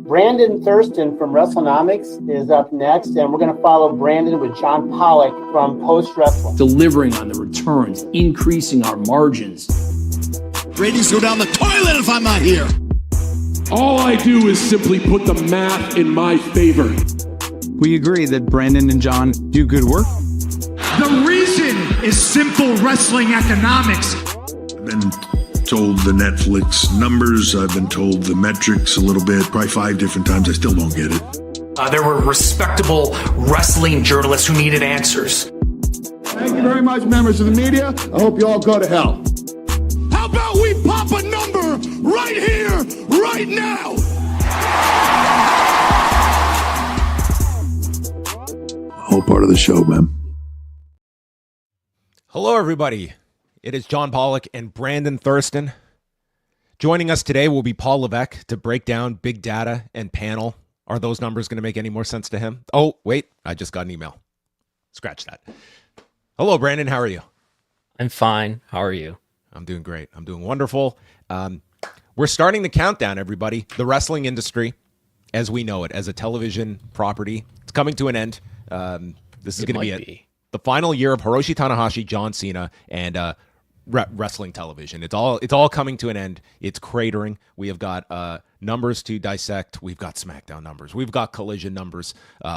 Brandon Thurston from WrestleNomics is up next, and we're going to follow Brandon with John Pollock from Post Wrestling. Delivering on the returns, increasing our margins. Ratings go down the toilet if I'm not here. All I do is simply put the math in my favor. We agree that Brandon and John do good work. The reason is simple wrestling economics. I've been told the Netflix numbers. I've been told the metrics a little bit, probably 5 different times. I still don't get it. There were respectable wrestling journalists who needed answers. Thank you very much, members of the media. I hope you all go to hell. How about we pop a number right here, right now? Whole part of the show, man. Hello, everybody. It is John Pollock and Brandon Thurston. Joining us today will be Paul Levesque to break down big data and panel. Are those numbers going to make any more sense to him? Oh, wait, I just got an email. Scratch that. Hello, Brandon. How are you? I'm fine. How are you? I'm doing great. I'm doing wonderful. We're starting the countdown, everybody. The wrestling industry, as we know it, as a television property, it's coming to an end. This is going to be it. The final year of Hiroshi Tanahashi, John Cena, and wrestling television. It's all coming to an end. It's cratering. We have got numbers to dissect. We've got SmackDown numbers. We've got Collision numbers,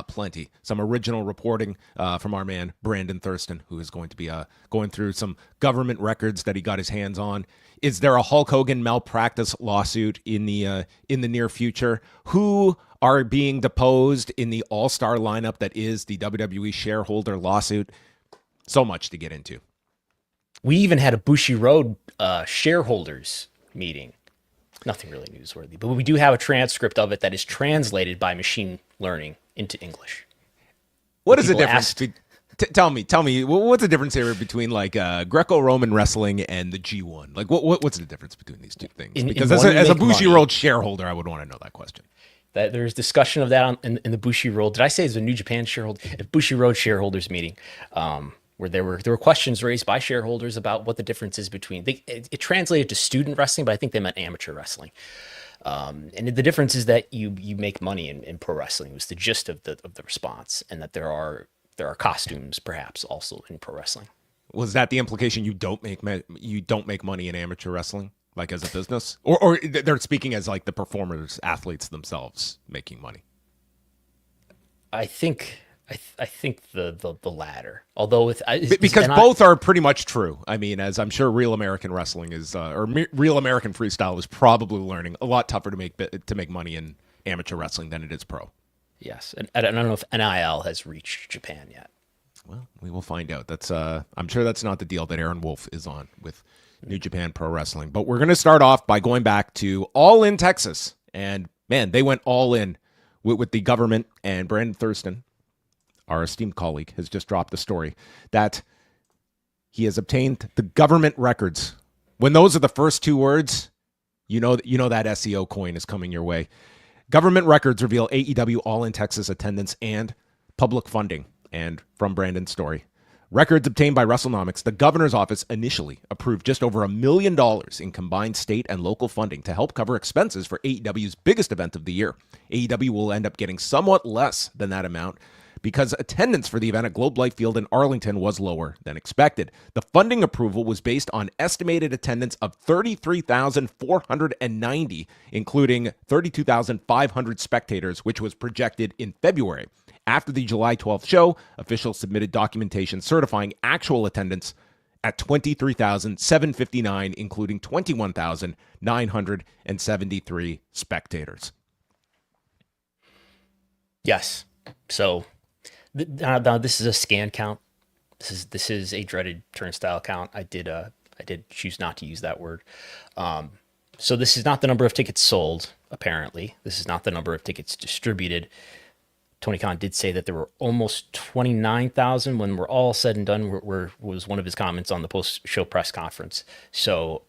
plenty. Some original reporting from our man Brandon Thurston, who is going to be going through some government records that he got his hands on. Is there a Hulk Hogan malpractice lawsuit in the near future? Who are being deposed in the all-star lineup that is the WWE shareholder lawsuit? So much to get into. We even had a Bushiroad shareholders meeting. Nothing really newsworthy, but we do have a transcript of it that is translated by machine learning into English. What is the difference? Tell me, what's the difference here between like Greco-Roman wrestling and the G1? Like, what's the difference between these two things? Because as a Bushiroad shareholder, I would want to know that question. That there's discussion of that in the Bushiroad. Did I say it's a New Japan shareholder? Bushiroad shareholders meeting, where there were questions raised by shareholders about what the difference is between. It translated to student wrestling, but I think they meant amateur wrestling. And the difference is that you make money in pro wrestling. It was the gist of the response, and that there are costumes perhaps also in pro wrestling. Was that the implication? You don't make money in amateur wrestling, like as a business, or they're speaking as like the performers, athletes themselves making money? I think the latter. Although because both are pretty much true. I mean, as I'm sure Real American Wrestling is, Real American Freestyle is probably learning a lot tougher to make money in amateur wrestling than it is pro. Yes, and I don't know if NIL has reached Japan yet. Well, we will find out. That's I'm sure that's not the deal that Aaron Wolf is on with New Japan Pro Wrestling. But we're going to start off by going back to All In Texas, and man, they went all in with the government. And Brandon Thurston, our esteemed colleague, has just dropped the story that he has obtained the government records. When those are the first two words, you know that SEO coin is coming your way. Government records reveal AEW All In Texas attendance and public funding. And from Brandon's story, records obtained by WrestleNomics, the governor's office initially approved just over $1 million in combined state and local funding to help cover expenses for AEW's biggest event of the year. AEW will end up getting somewhat less than that amount because attendance for the event at Globe Life Field in Arlington was lower than expected. The funding approval was based on estimated attendance of 33,490, including 32,500 spectators, which was projected in February. After the July 12th show, officials submitted documentation certifying actual attendance at 23,759, including 21,973 spectators. Yes. So now this is a scan count. This is a dreaded turnstile count. I did choose not to use that word. So this is not the number of tickets sold. Apparently, this is not the number of tickets distributed. Tony Khan did say that there were almost 29,000 when we're all said and done, was one of his comments on the post-show press conference. So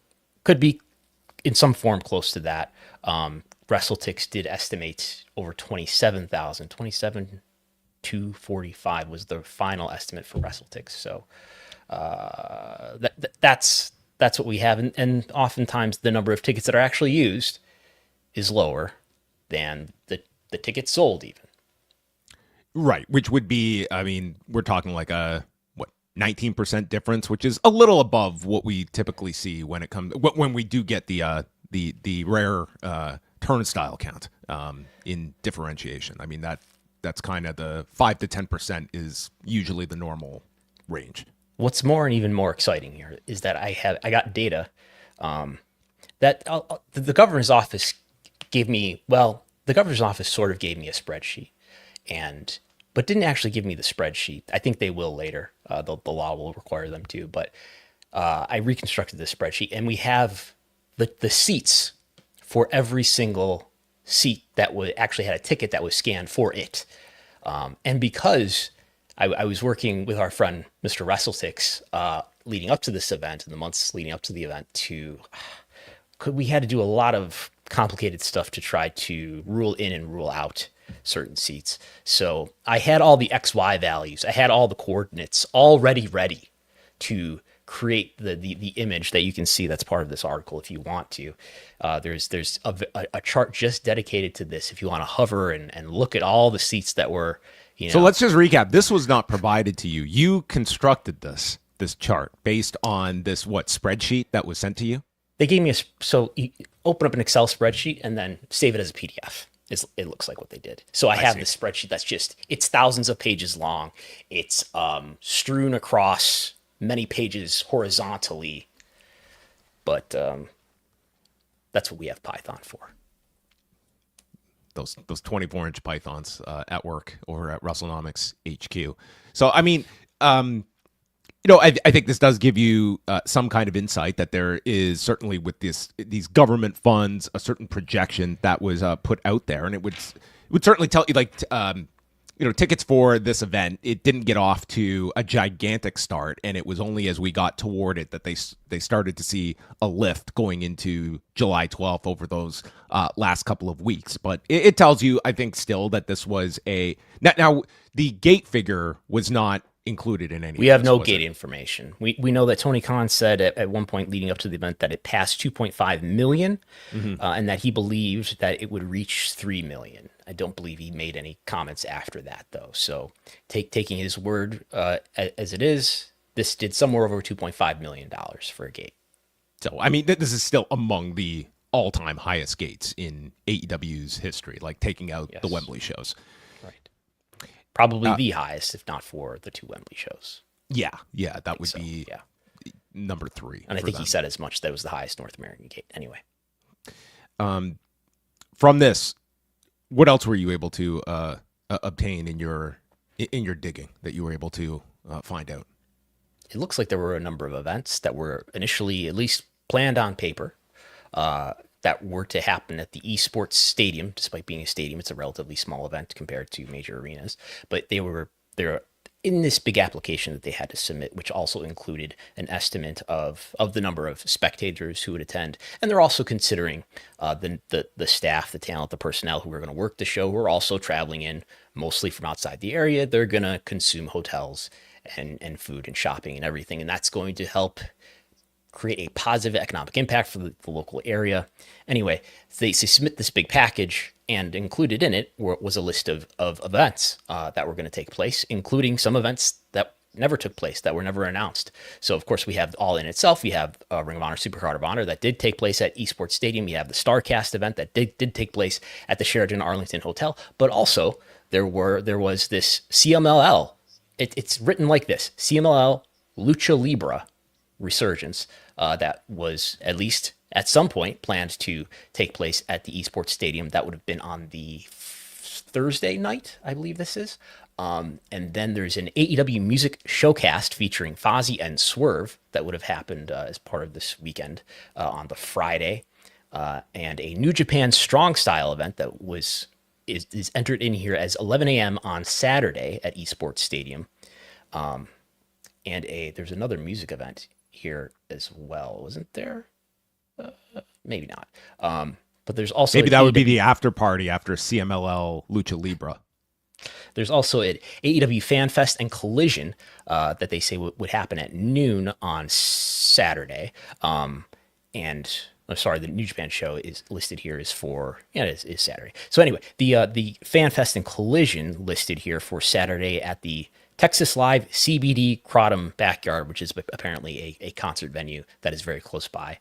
could be in some form close to that. WrestleTix did estimate over 27,000. 27,245 was the final estimate for WrestleTix. So that's what we have. And oftentimes the number of tickets that are actually used is lower than the tickets sold even. Right, which would be, I mean, we're talking like a 19% difference, which is a little above what we typically see when it comes when we do get the rare turnstile count in differentiation. I mean, that's kind of the 5 to 10% is usually the normal range. What's more and even more exciting here is that I got data that the governor's office gave me. Well, the governor's office sort of gave me a spreadsheet, but didn't actually give me the spreadsheet. I think they will later. The law will require them to. But I reconstructed the spreadsheet, and we have the seats for every single seat that actually had a ticket that was scanned for it. And because I was working with our friend Mr. WrestleTix leading up to this event, in the months leading up to the event, we had to do a lot of complicated stuff to try to rule in and rule out certain seats. So I had all the XY values. I had all the coordinates already ready to create the image that you can see that's part of this article if you want to. There's a chart just dedicated to this if you want to hover and look at all the seats that were, So let's just recap. This was not provided to you. You constructed this chart based on this spreadsheet that was sent to you? They gave me so you open up an Excel spreadsheet and then save it as a PDF. It looks like what they did. So I have this spreadsheet that's it's thousands of pages long. It's strewn across many pages horizontally, but that's what we have Python for. Those 24-inch Pythons at work over at WrestleNomics HQ. So I mean, I think this does give you some kind of insight that there is certainly with these government funds a certain projection that was put out there, and it would certainly tell you tickets for this event, it didn't get off to a gigantic start, and it was only as we got toward it that they started to see a lift going into July 12th over those last couple of weeks. But it tells you, I think, still that this was now the gate figure was not included in any. We have no gate information. We know that Tony Khan said at one point leading up to the event that it passed 2.5 million, and that he believed that it would reach 3 million. I don't believe he made any comments after that, though. So taking his word as it is, this did somewhere over $2.5 million for a gate. So, I mean, this is still among the all-time highest gates in AEW's history, like taking out the Wembley shows. Right. Probably the highest, if not for the two Wembley shows. Yeah, that would be number 3. And I think he said as much that it was the highest North American gate. Anyway. From this, what else were you able to obtain in your digging that you were able to find out? It looks like there were a number of events that were initially at least planned on paper that were to happen at the esports stadium. Despite being a stadium, it's a relatively small event compared to major arenas. But they're in this big application that they had to submit, which also included an estimate of the number of spectators who would attend. And they're also considering the staff, the talent, the personnel who are going to work the show, who are also traveling in mostly from outside the area. They're going to consume hotels and food and shopping and everything. And that's going to help create a positive economic impact for the local area. Anyway, they submit this big package, and included in it was a list of events that were going to take place, including some events that never took place, that were never announced. So, of course, we have All In itself. We have Ring of Honor Supercard of Honor that did take place at Esports Stadium. We have the StarCast event that did take place at the Sheraton Arlington Hotel. But also, there was this CMLL. It's written like this, CMLL Lucha Libre Resurgence, that was at least at some point planned to take place at the Esports Stadium. That would have been on the Thursday night, I believe this is. And then there's an AEW music showcast featuring Fozzy and Swerve that would have happened as part of this weekend on the Friday. And a New Japan Strong Style event that is entered in here as 11 a.m. on Saturday at Esports Stadium. And there's another music event here as well, wasn't there? Maybe not. But there's also maybe that would be the after party after CMLL Lucha Libre. There's also an AEW Fan Fest and Collision that they say would happen at noon on Saturday. And sorry, the New Japan show is listed here is for, it is Saturday. So anyway, the Fan Fest and Collision listed here for Saturday at the Texas Live CBD Crotham Backyard, which is apparently a concert venue that is very close by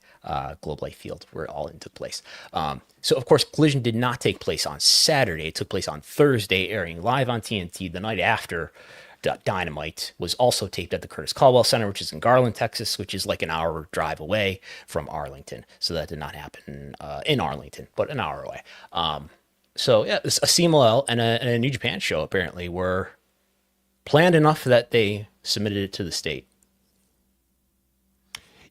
Globe Life Field, where it all took place. So, of course, Collision did not take place on Saturday. It took place on Thursday, airing live on TNT the night after Dynamite was also taped at the Curtis Caldwell Center, which is in Garland, Texas, which is like an hour drive away from Arlington. So that did not happen in Arlington, but an hour away. So, yeah, a CMLL and a New Japan show apparently were planned enough that they submitted it to the state.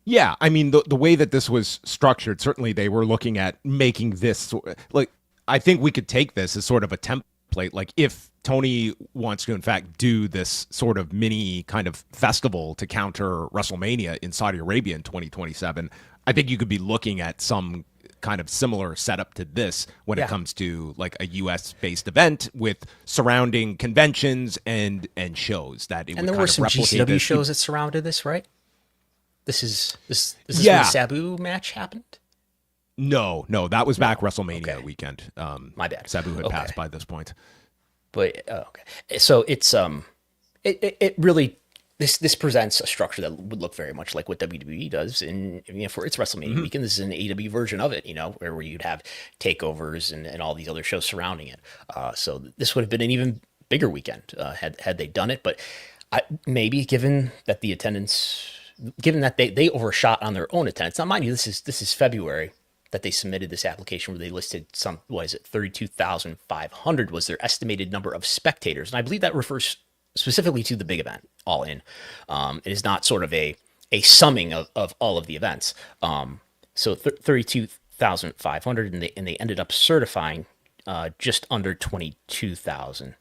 Yeah, I mean, the way that this was structured, certainly they were looking at making this, like, I think we could take this as sort of a template. Like, if Tony wants to, in fact, do this sort of mini kind of festival to counter WrestleMania in Saudi Arabia in 2027, I think you could be looking at some kind of similar setup to this when it comes to like a US-based event with surrounding conventions and shows that it and would there were some GCW shows that surrounded this, right? This is when the Sabu match happened? No, that was back WrestleMania weekend. My bad. Sabu had passed by this point. But okay, so it's it really this presents a structure that would look very much like what WWE does for its WrestleMania weekend. This is an AEW version of it, where you'd have takeovers and all these other shows surrounding it. So this would have been an even bigger weekend had they done it. But maybe given that the attendance, given that they overshot on their own attendance. Now, mind you, this is February that they submitted this application where they listed 32,500 was their estimated number of spectators. And I believe that refers specifically to the big event, All In. It is not sort of a summing of all of the events. So 32,500, and they ended up certifying just under 22,000.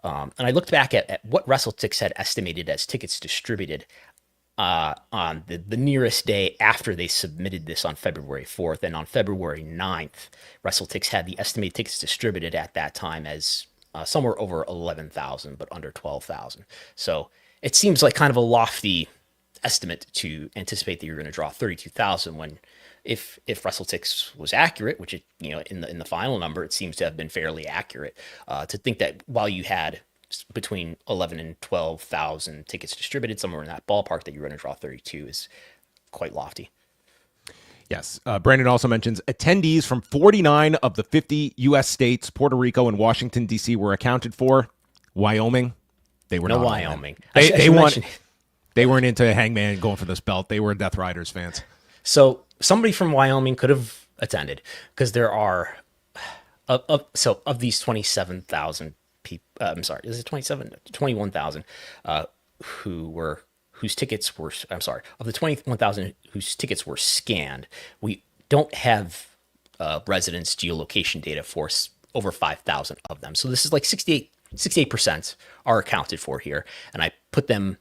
And I looked back at what WrestleTix had estimated as tickets distributed on the nearest day after they submitted this on February 4th. And on February 9th, WrestleTix had the estimated tickets distributed at that time as somewhere over 11,000, but under 12,000. So it seems like kind of a lofty estimate to anticipate that you're going to draw 32,000 when if WrestleTix was accurate, which it, in the final number, it seems to have been fairly accurate, to think that while you had between 11 and 12,000 tickets distributed, somewhere in that ballpark, that you're going to draw 32 is quite lofty. Yes. Brandon also mentions attendees from 49 of the 50 U.S. states, Puerto Rico and Washington, D.C. were accounted for. Wyoming, they were not. Wyoming. They weren't into Hangman going for this belt. They were Death Riders fans. So somebody from Wyoming could have attended, because there are of these 27,000 people. I'm sorry, is it 21,000 whose tickets were, of the 21,000 whose tickets were scanned. We don't have residence geolocation data for over 5,000 of them. So this is like 68% are accounted for here. And I put them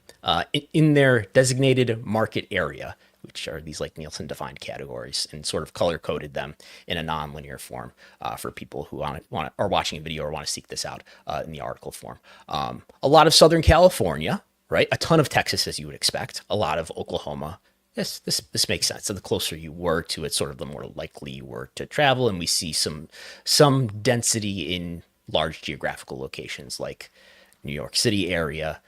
in their designated market area, which are these like Nielsen defined categories, and sort of color coded them in a non-linear form for people who are watching a video or want to seek this out in the article form. A lot of Southern California, right? A ton of Texas, as you would expect. A lot of Oklahoma. This makes sense. So the closer you were to it, sort of the more likely you were to travel. And we see some density in large geographical locations like New York City area,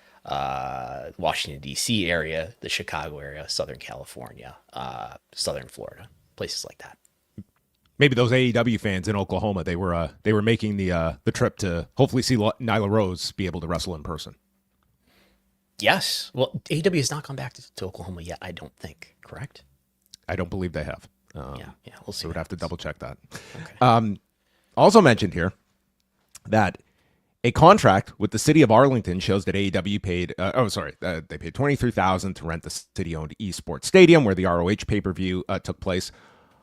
Washington, D.C. area, the Chicago area, Southern California, Southern Florida, places like that. Maybe those AEW fans in Oklahoma, they were making the trip to hopefully see Nyla Rose be able to wrestle in person. Yes. Well, AEW has not gone back to Oklahoma yet, I don't think. Correct? I don't believe they have. Yeah, we'll see. So we'd have to double check that. Okay. Also mentioned here that a contract with the city of Arlington shows that AEW paid, they paid $23,000 to rent the city-owned esports stadium where the ROH pay-per-view took place.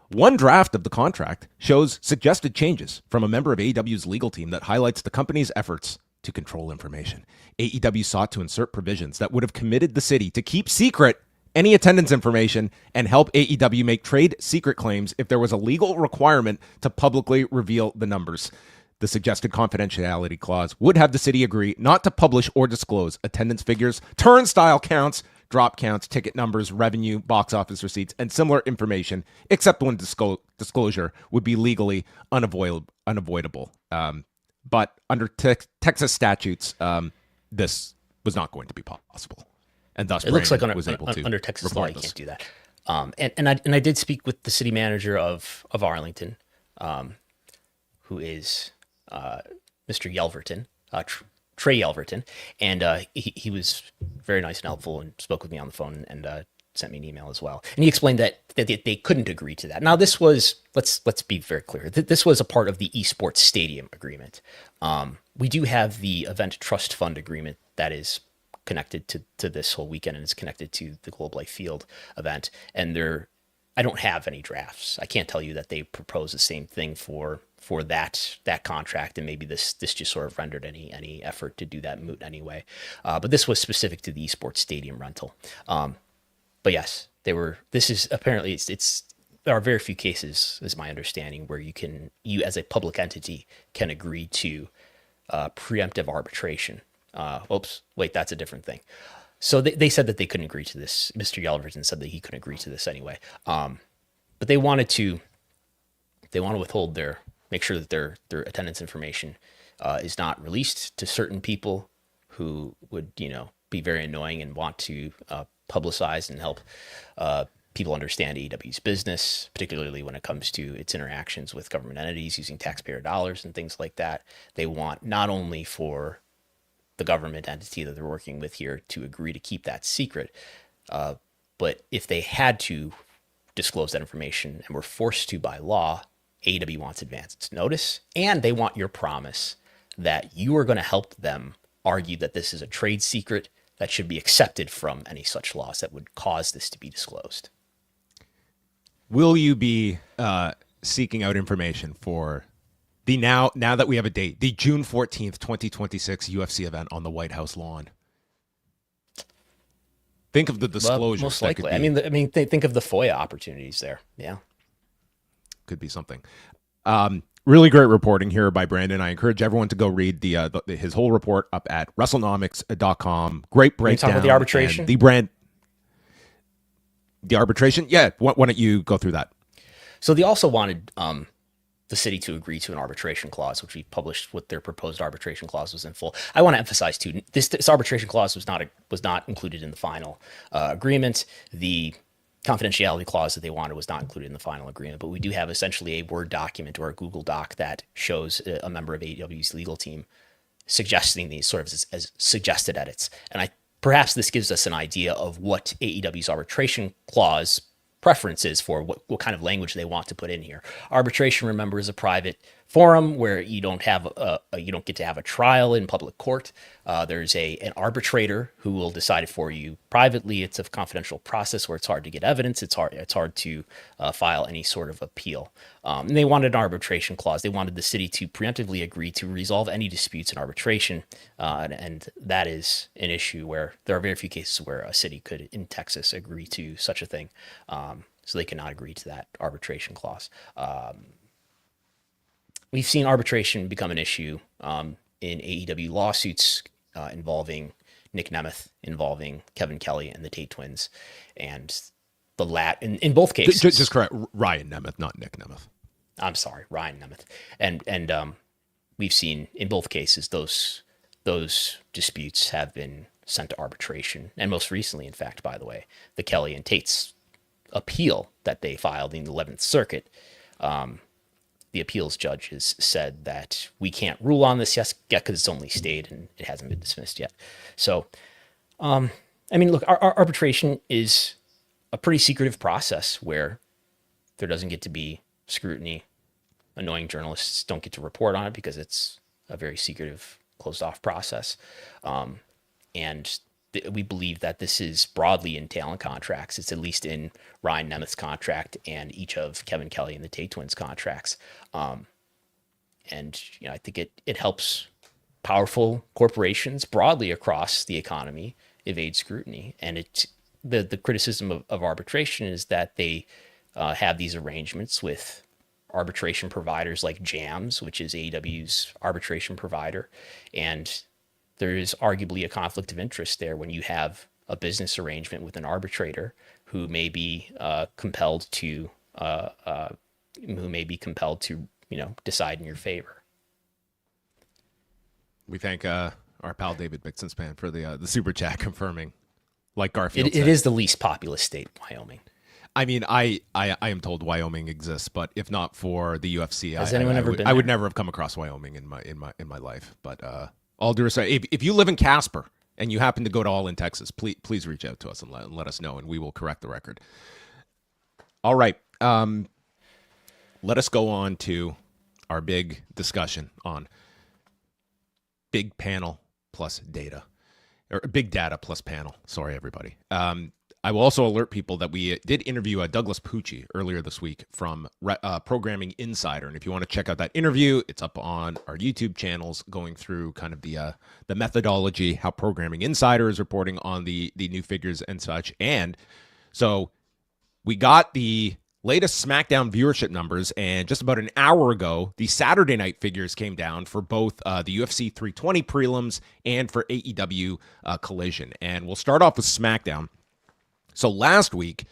One draft of the contract shows suggested changes from a member of AEW's legal team that highlights the company's efforts to control information. AEW sought to insert provisions that would have committed the city to keep secret any attendance information and help AEW make trade secret claims if there was a legal requirement to publicly reveal the numbers. The suggested confidentiality clause would have the city agree not to publish or disclose attendance figures, turnstile counts, drop counts, ticket numbers, revenue, box office receipts, and similar information, except when disclosure would be legally unavoidable. But under Texas statutes, this was not going to be possible, and thus it looks like under Texas law you can't do that. And I did speak with the city manager of Arlington, who is Mr. Yelverton, Trey Yelverton, and he was very nice and helpful and spoke with me on the phone and sent me an email as well. And he explained that they couldn't agree to that. Now, this was, let's be very clear, this was a part of the esports stadium agreement. We do have the event trust fund agreement that is connected to this whole weekend, and it's connected to the Globe Life Field event. And I don't have any drafts. I can't tell you that they propose the same thing for that contract, and maybe this just sort of rendered any effort to do that moot anyway. But this was specific to the esports stadium rental. But yes, this is apparently there are very few cases, is my understanding, where you as a public entity can agree to preemptive arbitration. Oops, wait, that's a different thing. So they said that they couldn't agree to this. Mr. Yelverton said that he couldn't agree to this anyway. But they wanted to withhold make sure that their attendance information is not released to certain people who would, be very annoying and want to publicize and help people understand AEW's business, particularly when it comes to its interactions with government entities using taxpayer dollars and things like that. They want not only for the government entity that they're working with here to agree to keep that secret, but if they had to disclose that information and were forced to by law, AEW wants advance notice, and they want your promise that you are going to help them argue that this is a trade secret that should be accepted from any such laws that would cause this to be disclosed. Will you be seeking out information for the now that we have a date, the June 14th, 2026 UFC event on the White House lawn? Think of the disclosure. Most likely. Think of the FOIA opportunities there. Yeah. Could be something. Really great reporting here by Brandon. I encourage everyone to go read his whole report up at WrestleNomics.com. Great breakdown. Can you talk about the arbitration? The arbitration? Yeah. Why don't you go through that? So they also wanted the city to agree to an arbitration clause, which we published what their proposed arbitration clause was in full. I want to emphasize too, this arbitration clause was not included in the final agreement. The confidentiality clause that they wanted was not included in the final agreement, but we do have essentially a Word document or a Google Doc that shows a member of AEW's legal team suggesting these sort of as suggested edits. And perhaps this gives us an idea of what AEW's arbitration clause preferences for what kind of language they want to put in here. Arbitration, remember, is a private forum where you don't get to have a trial in public court. There's an arbitrator who will decide it for you privately. It's a confidential process where it's hard to get evidence. It's hard to file any sort of appeal. And they wanted an arbitration clause. They wanted the city to preemptively agree to resolve any disputes in arbitration. And that is an issue where there are very few cases where a city could, in Texas, agree to such a thing. So they cannot agree to that arbitration clause. We've seen arbitration become an issue in AEW lawsuits involving Nick Nemeth, involving Kevin Kelly and the Tate twins, and in both cases. Just correct, Ryan Nemeth, not Nick Nemeth. I'm sorry, Ryan Nemeth, and we've seen in both cases those disputes have been sent to arbitration, and most recently, in fact, by the way, the Kelly and Tate's appeal that they filed in the 11th Circuit. The appeals judge has said that we can't rule on this yet because it's only stayed and it hasn't been dismissed yet. So, look, our arbitration is a pretty secretive process where there doesn't get to be scrutiny. Annoying journalists don't get to report on it because it's a very secretive, closed-off process. We believe that this is broadly in talent contracts. It's at least in Ryan Nemeth's contract and each of Kevin Kelly and the Tate twins contracts. I think it helps powerful corporations broadly across the economy evade scrutiny. And the criticism of arbitration is that they have these arrangements with arbitration providers like JAMS, which is AEW's arbitration provider, and there is arguably a conflict of interest there when you have a business arrangement with an arbitrator who may be compelled to decide in your favor. We thank our pal David Bixenspan for the super chat confirming, like Garfield It said. is the least populous state, Wyoming. I mean, I am told Wyoming exists, but if not for the UFC, Has anyone ever been I would there? never have come across Wyoming in my life. But all due respect, if you live in Casper and you happen to go to All In Texas, please reach out to us and let us know, and we will correct the record. All right, let us go on to our big discussion on big panel plus data, or big data plus panel. Sorry, everybody. I will also alert people that we did interview Douglas Pucci earlier this week from Programming Insider. And if you want to check out that interview, it's up on our YouTube channels, going through kind of the methodology, how Programming Insider is reporting on the new figures and such. And so we got the latest SmackDown viewership numbers, and just about an hour ago, the Saturday night figures came down for both the UFC 320 prelims and for AEW Collision. And we'll start off with SmackDown. So last week,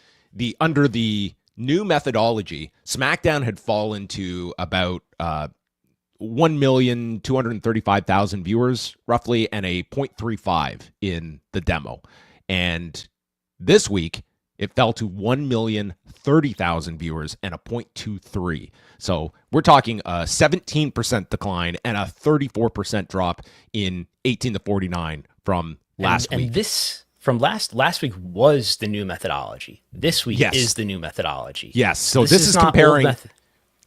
under the new methodology, SmackDown had fallen to about 1,235,000 viewers, roughly, and a 0.35 in the demo. And this week, it fell to 1,030,000 viewers and a 0.23. So we're talking a 17% decline and a 34% drop in 18 to 49 from last week. And this from last week was the new methodology. This week is the new methodology. Yes. So this is comparing.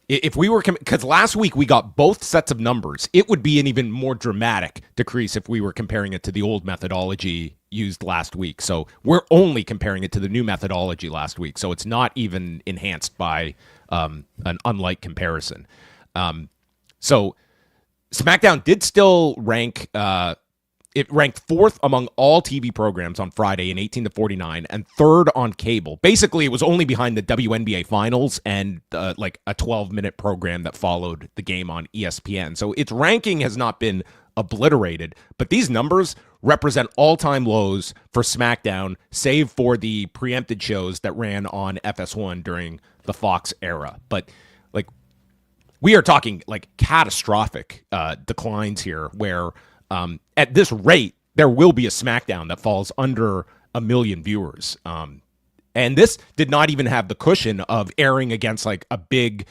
If we were, because last week we got both sets of numbers, it would be an even more dramatic decrease if we were comparing it to the old methodology used last week. So we're only comparing it to the new methodology last week. So it's not even enhanced by an unlike comparison. So SmackDown did still rank. It ranked fourth among all TV programs on Friday in 18 to 49 and third on cable. Basically, it was only behind the WNBA finals and like a 12-minute program that followed the game on ESPN. So its ranking has not been obliterated, but these numbers represent all-time lows for SmackDown, save for the preempted shows that ran on FS1 during the Fox era. But like, we are talking like catastrophic declines here, where at this rate, there will be a SmackDown that falls under 1 million viewers. And this did not even have the cushion of airing against like a big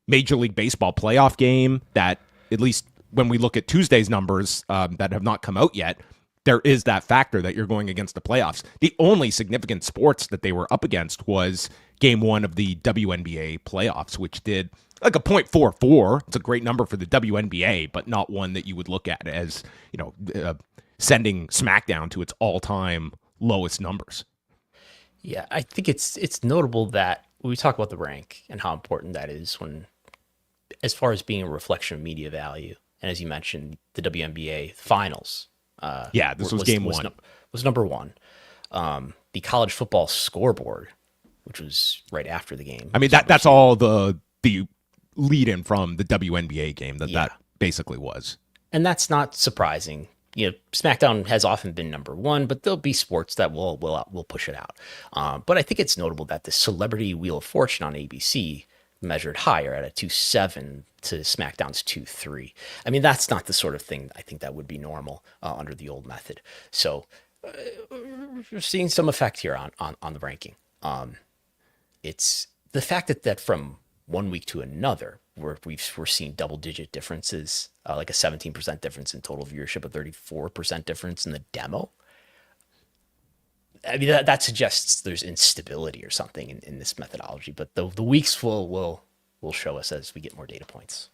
Major League Baseball playoff game that, at least when we look at Tuesday's numbers that have not come out yet, there is that factor that you're going against the playoffs. The only significant sports that they were up against was game one of the WNBA playoffs, which did like a 0.44. It's a great number for the WNBA, but not one that you would look at as, sending SmackDown to its all-time lowest numbers. Yeah, I think it's notable that when we talk about the rank and how important that is when, as far as being a reflection of media value, and as you mentioned, the WNBA finals. This was game one. Was number one. The college football scoreboard, which was right after the game. I mean, that's all the lead-in from the WNBA game that basically was. And that's not surprising. SmackDown has often been number one, but there'll be sports that will push it out. But I think it's notable that the Celebrity Wheel of Fortune on ABC measured higher at a 2.7 to SmackDown's 2.3. I mean, that's not the sort of thing I think that would be normal under the old method. So we're seeing some effect here on the ranking. It's the fact that from 1 week to another, we're seeing double-digit differences, like a 17% difference in total viewership, a 34% difference in the demo. I mean, that suggests there's instability or something in this methodology, but the weeks will show us as we get more data points.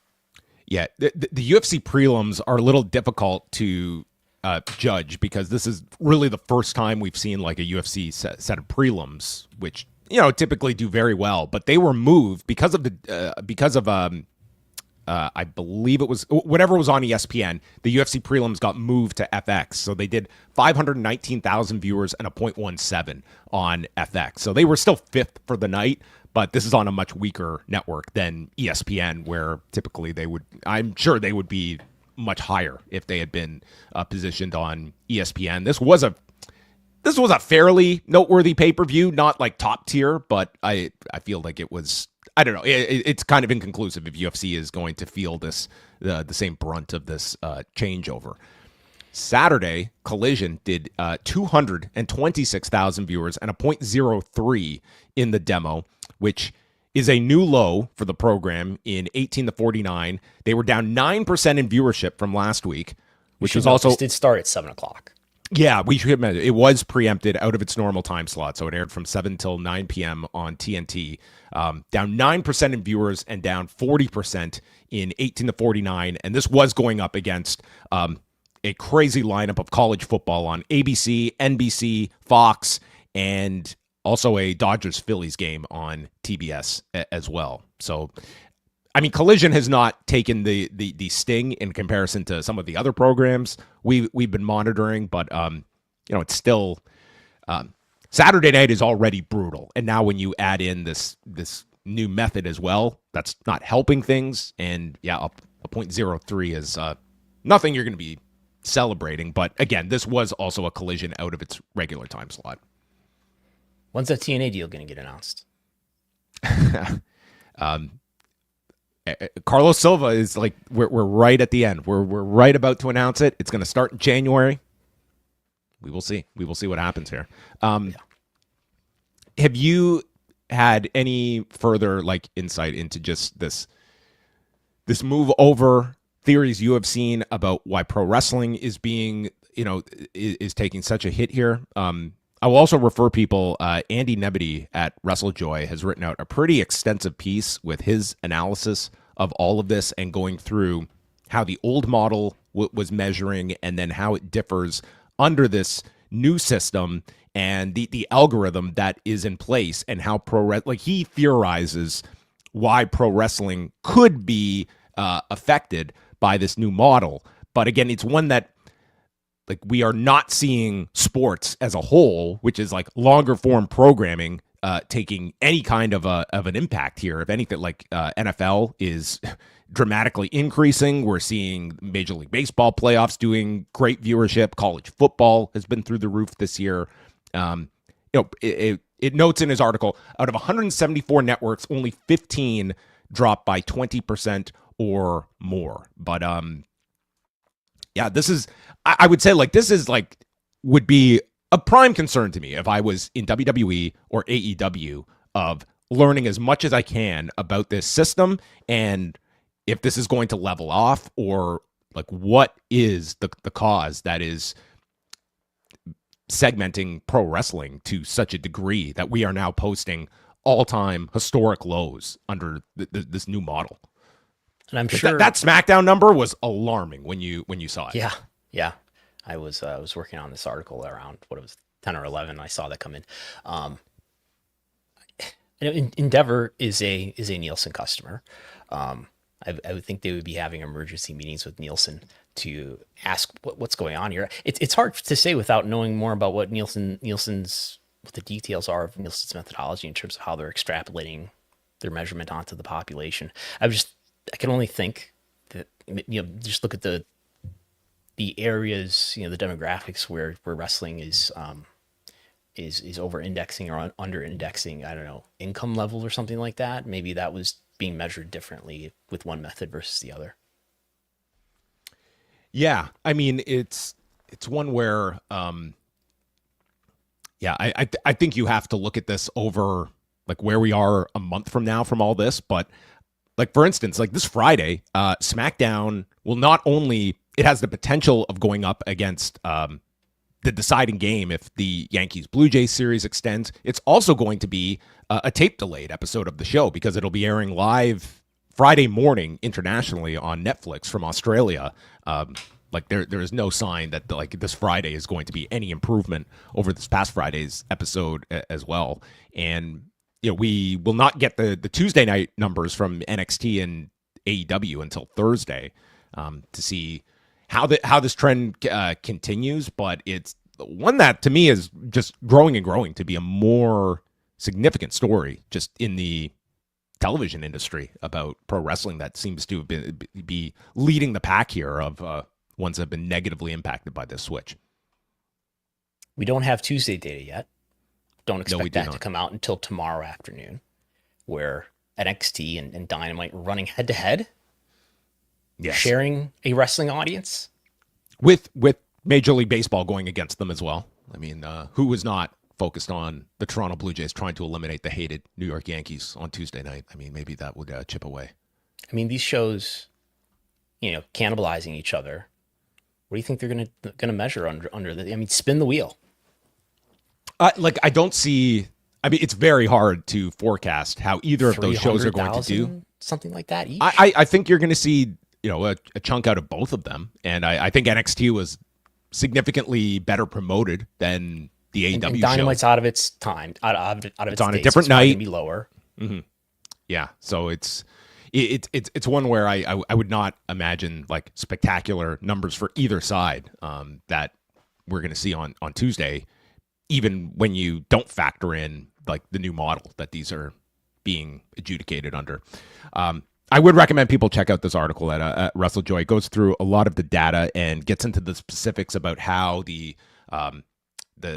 Yeah, the UFC prelims are a little difficult to judge because this is really the first time we've seen like a UFC set of prelims, which typically do very well, but they were moved because of I believe it was whatever was on ESPN. The UFC prelims got moved to FX, so they did 519,000 viewers and a 0.17 on FX. So they were still fifth for the night, but this is on a much weaker network than ESPN, where typically I'm sure they would be much higher if they had been positioned on ESPN. This was this was a fairly noteworthy pay-per-view, not like top tier, but I feel like it was, I don't know, it's kind of inconclusive if UFC is going to feel this the same brunt of this changeover. Saturday, Collision did 226,000 viewers and a .03 in the demo, which is a new low for the program in 18 to 49. They were down 9% in viewership from last week, which was also... It did start at 7 o'clock. Yeah, we should mention it was preempted out of its normal time slot, so it aired from 7 till 9 p.m. on TNT. Down 9% in viewers and down 40% in 18 to 49, and this was going up against a crazy lineup of college football on ABC, NBC, Fox, and also a Dodgers-Phillies game on TBS as well. So, I mean, Collision has not taken the sting in comparison to some of the other programs we've been monitoring, but it's still Saturday night is already brutal, and now when you add in this new method as well, that's not helping things. And yeah, a .03 is nothing you're going to be celebrating. But again, this was also a Collision out of its regular time slot. When's that TNA deal going to get announced? Carlos Silva is like, we're right at the end. We're right about to announce it. It's going to start in January. We will see. We will see what happens here. Have you had any further insight into just this move over, theories you have seen about why pro wrestling is being, is taking such a hit here? I will also refer people, Andy Nebedy at WrestleJoy has written out a pretty extensive piece with his analysis of all of this and going through how the old model was measuring and then how it differs under this new system and the algorithm that is in place and how he theorizes why pro wrestling could be affected by this new model. But again, it's one that we are not seeing sports as a whole, which is longer form programming, taking any kind of an impact here. If anything, NFL is dramatically increasing. We're seeing Major League Baseball playoffs doing great viewership. College football has been through the roof this year. It notes in his article, out of 174 networks, only 15 dropped by 20% or more. But yeah, this is, I would say this is would be a prime concern to me if I was in WWE or AEW, of learning as much as I can about this system and if this is going to level off, or what is the cause that is segmenting pro wrestling to such a degree that we are now posting all-time historic lows under this new model. And I'm sure that SmackDown number was alarming when you saw it. Yeah. I was working on this article around 10 or 11. I saw that come in. Endeavor is a Nielsen customer. I would think they would be having emergency meetings with Nielsen to ask what's going on here. It's hard to say without knowing more about what Nielsen's what the details are of Nielsen's methodology in terms of how they're extrapolating their measurement onto the population. I can only think that, just look at the areas, the demographics where wrestling is over indexing or under indexing. I don't know, income level or something like that. Maybe that was being measured differently with one method versus the other. Yeah, I mean, it's one where, I think you have to look at this over where we are a month from now from all this. But for instance, this Friday, SmackDown will not only, it has the potential of going up against the deciding game if the Yankees Blue Jays series extends. It's also going to be a tape delayed episode of the show because it'll be airing live Friday morning internationally on Netflix from Australia. There is no sign that this Friday is going to be any improvement over this past Friday's episode as well. And we will not get the Tuesday night numbers from NXT and AEW until Thursday to see how this trend continues. But it's one that to me is just growing and growing to be a more significant story just in the television industry about pro wrestling that seems to be leading the pack here of ones that have been negatively impacted by this switch. We don't have Tuesday data yet. Don't expect we do that not. to come out until tomorrow afternoon, where NXT and Dynamite are running head to head, sharing a wrestling audience with Major League Baseball going against them as well. I mean, who was not focused on the Toronto Blue Jays trying to eliminate the hated New York Yankees on Tuesday night? I mean, maybe that would chip away. I mean, these shows, cannibalizing each other. What do you think they're gonna measure under the? I mean, spin the wheel. I don't see. I mean, it's very hard to forecast how either of those shows are going to do. Something like that each. I think you're going to see a chunk out of both of them, and I think NXT was significantly better promoted than the AEW and Dynamite's show. out of its time, out of its It's on a days, different so it's probably night. gonna be lower. Mm-hmm. Yeah, so it's one where I would not imagine like spectacular numbers for either side that we're going to see on Tuesday, even when you don't factor in like the new model that these are being adjudicated under. I would recommend people check out this article at WrestleJoy. It goes through a lot of the data and gets into the specifics about how the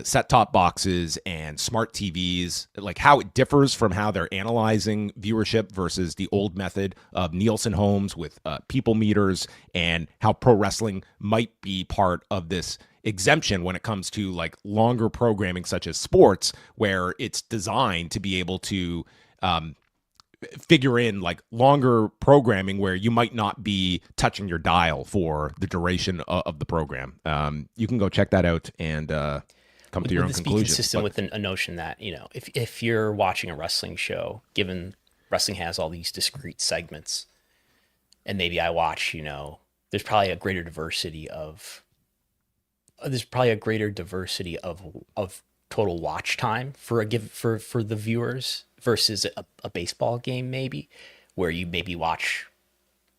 set-top boxes and smart TVs, like how it differs from how they're analyzing viewership versus the old method of Nielsen homes with people meters, and how pro wrestling might be part of this exemption when it comes to like longer programming such as sports, where it's designed to be able to figure in like longer programming where you might not be touching your dial for the duration of the program. You can go check that out and come to your own Would this conclusion. be consistent with a notion that, if you're watching a wrestling show, given wrestling has all these discrete segments, and maybe I watch, there's probably a greater diversity of total watch time for the viewers versus a baseball game, maybe, where you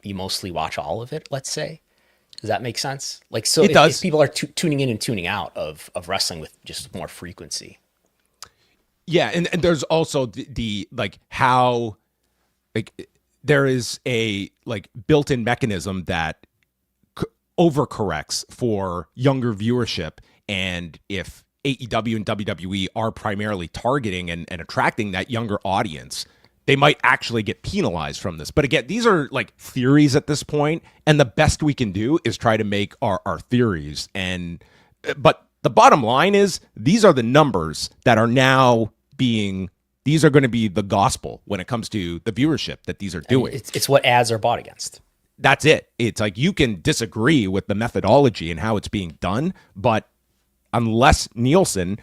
mostly watch all of it, let's say. Does that make sense? Like, so if people are tuning in and tuning out of wrestling with just more frequency. Yeah, and there's also the like how like there is a like built-in mechanism that overcorrects for younger viewership, and if AEW and WWE are primarily targeting and attracting that younger audience, they might actually get penalized from this. But again, these are like theories at this point, and the best we can do is try to make our theories. But the bottom line is these are the numbers that are now these are going to be the gospel when it comes to the viewership that these are doing. I mean, it's what ads are bought against. That's it. It's like you can disagree with the methodology and how it's being done, but unless Nielsen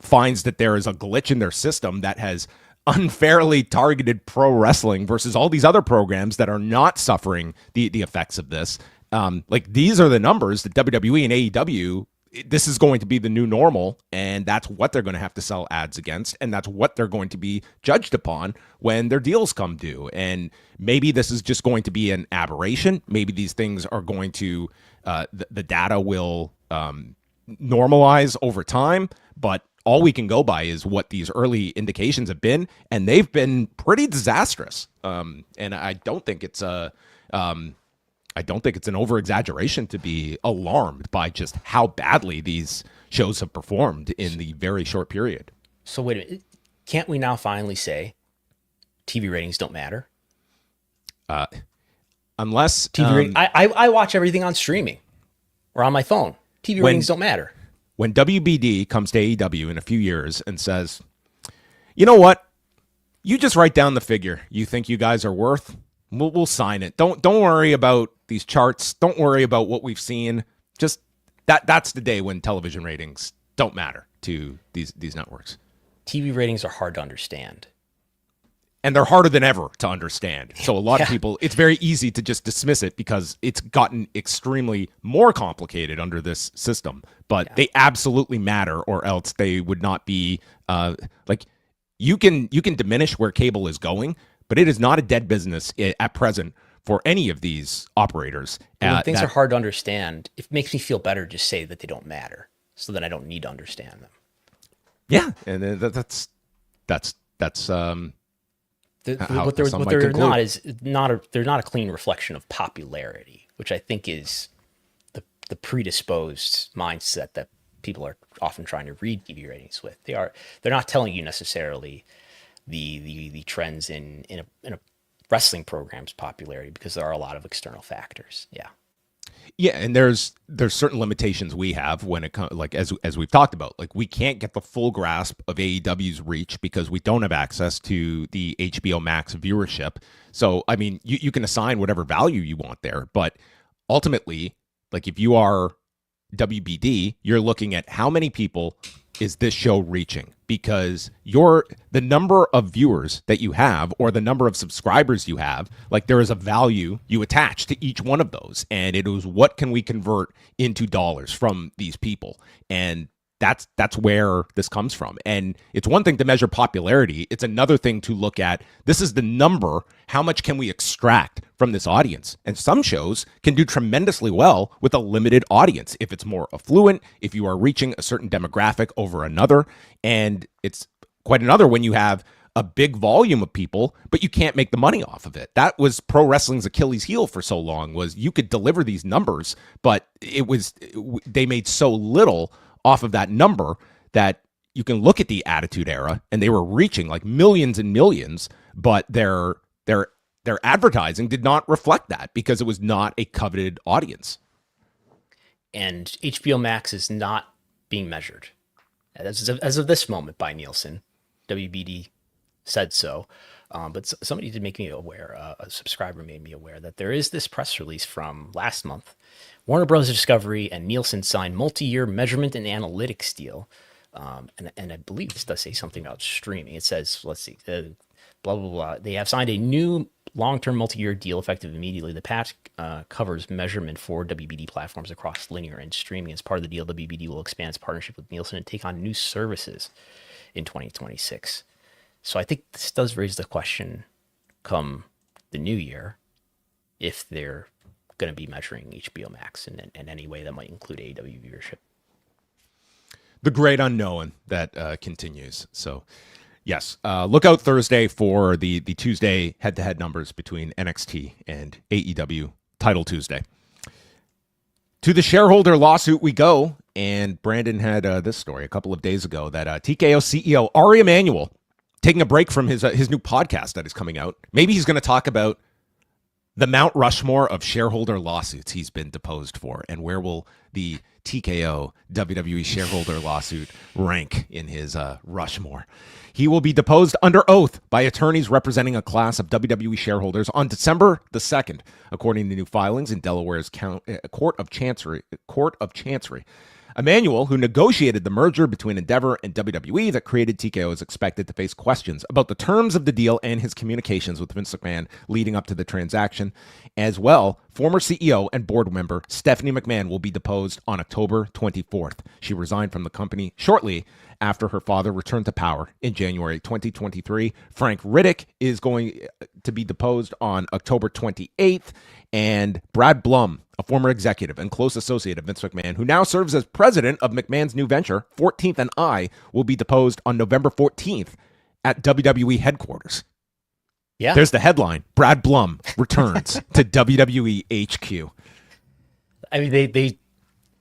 finds that there is a glitch in their system that has unfairly targeted pro wrestling versus all these other programs that are not suffering the effects of this, like these are the numbers that WWE and AEW, this is going to be the new normal, and that's what they're going to have to sell ads against, and that's what they're going to be judged upon when their deals come due. And maybe this is just going to be an aberration. Maybe these things are going to the data will normalize over time, but all we can go by is what these early indications have been, and they've been pretty disastrous. And I don't think it's an over-exaggeration to be alarmed by just how badly these shows have performed in the very short period. So wait a minute, can't we now finally say TV ratings don't matter? Unless I watch everything on streaming or on my phone. TV ratings don't matter. When WBD comes to AEW in a few years and says, you know what, you just write down the figure you think you guys are worth, we'll sign it. Don't worry about these charts. Don't worry about what we've seen. Just that's the day when television ratings don't matter to these networks. TV ratings are hard to understand. And they're harder than ever to understand. So a lot of people, it's very easy to just dismiss it because it's gotten extremely more complicated under this system. But they absolutely matter, or else they would not be like you can diminish where cable is going, but it is not a dead business at present for any of these operators. When things are hard to understand, it makes me feel better to just say that they don't matter, so that I don't need to understand them. Yeah, and that's what they're not is they're not a clean reflection of popularity, which I think is the predisposed mindset that people are often trying to read TV ratings with. They're not telling you necessarily the trends in a wrestling program's popularity, because there are a lot of external factors. Yeah. Yeah, and there's certain limitations we have when it comes, like as we've talked about, like we can't get the full grasp of AEW's reach because we don't have access to the HBO Max viewership. So I mean, you can assign whatever value you want there, but ultimately, like if you are WBD, you're looking at how many people is this show reaching, because the number of viewers that you have or the number of subscribers you have, like there is a value you attach to each one of those, and it was what can we convert into dollars from these people, and that's where this comes from. And it's one thing to measure popularity, it's another thing to look at, this is the number, how much can we extract from this audience? And some shows can do tremendously well with a limited audience if it's more affluent, if you are reaching a certain demographic over another. And it's quite another when you have a big volume of people, but you can't make the money off of it. That was pro wrestling's Achilles heel for so long, was you could deliver these numbers, but they made so little off of that number that you can look at the Attitude Era and they were reaching like millions and millions, but their advertising did not reflect that because it was not a coveted audience. And HBO Max is not being measured as of this moment by Nielsen. WBD said so. But somebody did make me aware, a subscriber made me aware that there is this press release from last month. Warner Bros. Discovery and Nielsen signed multi-year measurement and analytics deal. And I believe this does say something about streaming. It says, let's see, blah, blah, blah. They have signed a new long-term multi-year deal effective immediately. The patch covers measurement for WBD platforms across linear and streaming. As part of the deal, WBD will expand its partnership with Nielsen and take on new services in 2026. So I think this does raise the question come the new year, if they're going to be measuring HBO Max in any way that might include AEW viewership. The great unknown that continues. So yes, look out Thursday for the Tuesday head-to-head numbers between NXT and AEW Title Tuesday. To the shareholder lawsuit we go, and Brandon had this story a couple of days ago that TKO CEO Ari Emanuel taking a break from his new podcast that is coming out. Maybe he's going to talk about the Mount Rushmore of shareholder lawsuits he's been deposed for, and where will the TKO WWE shareholder lawsuit rank in his Rushmore. He will be deposed under oath by attorneys representing a class of WWE shareholders on December the 2nd, according to new filings in Delaware's Court of Chancery. Emanuel, who negotiated the merger between Endeavor and WWE that created TKO, is expected to face questions about the terms of the deal and his communications with Vince McMahon leading up to the transaction. As well, former CEO and board member Stephanie McMahon will be deposed on October 24th. She resigned from the company shortly after her father returned to power in January 2023. Frank Riddick is going to be deposed on October 28th. And Brad Blum, a former executive and close associate of Vince McMahon, who now serves as president of McMahon's new venture, 14th and I, will be deposed on November 14th at WWE headquarters. Yeah. There's the headline. Brad Blum returns to WWE HQ. I mean,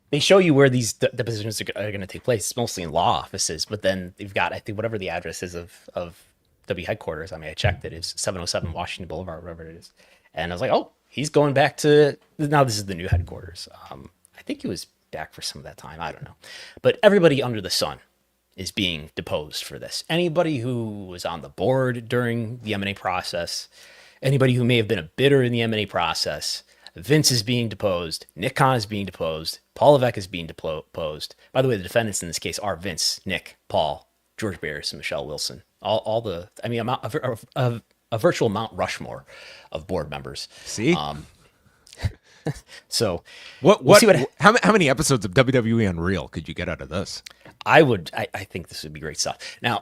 they show you where these depositions are going to take place. It's mostly in law offices, but then they've got, I think, whatever the address is of W headquarters. I mean, I checked it. It's 707 Washington Boulevard, whatever it is. And I was like, oh, he's going back to, now this is the new headquarters. I think he was back for some of that time. I don't know. But everybody under the sun is being deposed for this. Anybody who was on the board during the M&A process, anybody who may have been a bidder in the M&A process, Vince is being deposed, Nick Khan is being deposed, Paul Levesque is being deposed. By the way, the defendants in this case are Vince, Nick, Paul, George Barris, and Michelle Wilson. All the, I mean, a virtual Mount Rushmore of board members. See? So we'll see how many episodes of WWE Unreal could you get out of this? I think this would be great stuff. Now,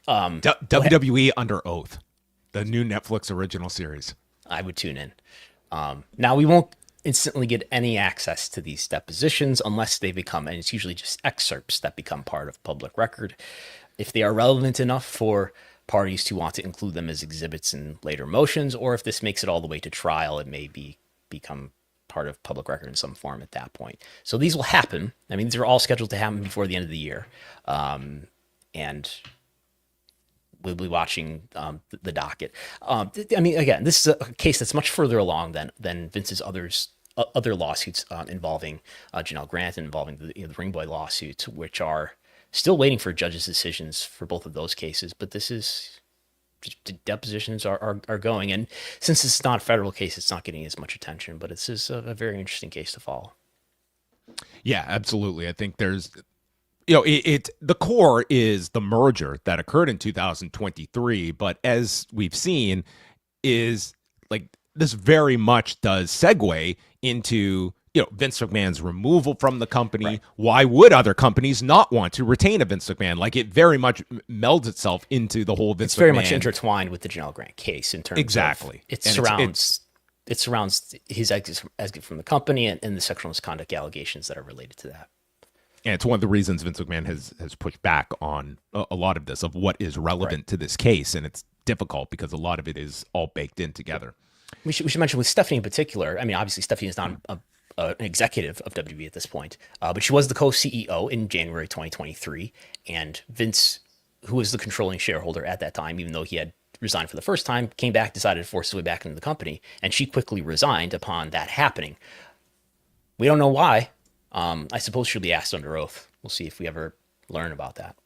WWE Under Oath, the new Netflix original series. I would tune in. Now, we won't instantly get any access to these depositions unless they become, and it's usually just excerpts that become part of public record. If they are relevant enough for parties to want to include them as exhibits in later motions, or if this makes it all the way to trial, it may become part of public record in some form at that point. So these will happen. I mean, these are all scheduled to happen before the end of the year. And we'll be watching the docket. I mean, again, this is a case that's much further along than Vince's other lawsuits involving Janelle Grant and involving the Ring Boy lawsuits, which are still waiting for judges' decisions for both of those cases. But this is, depositions are going. And since it's not a federal case, it's not getting as much attention. But this is a very interesting case to follow. Yeah, absolutely. I think there's, the core is the merger that occurred in 2023. But as we've seen, is like this very much does segue into Vince McMahon's removal from the company. Right. Why would other companies not want to retain a Vince McMahon? Like, it very much melds itself into the whole Vince McMahon. It's very much intertwined with the Janelle Grant case in terms of it surrounds his exit from the company and the sexual misconduct allegations that are related to that. And it's one of the reasons Vince McMahon has pushed back on a lot of this, of what is relevant to this case. And it's difficult because a lot of it is all baked in together. We should mention with Stephanie in particular. I mean, obviously Stephanie is not an executive of WWE at this point, but she was the co-CEO in January 2023. And Vince, who was the controlling shareholder at that time, even though he had resigned for the first time, came back, decided to force his way back into the company, and she quickly resigned upon that happening. We don't know why. I suppose she'll be asked under oath. We'll see if we ever learn about that.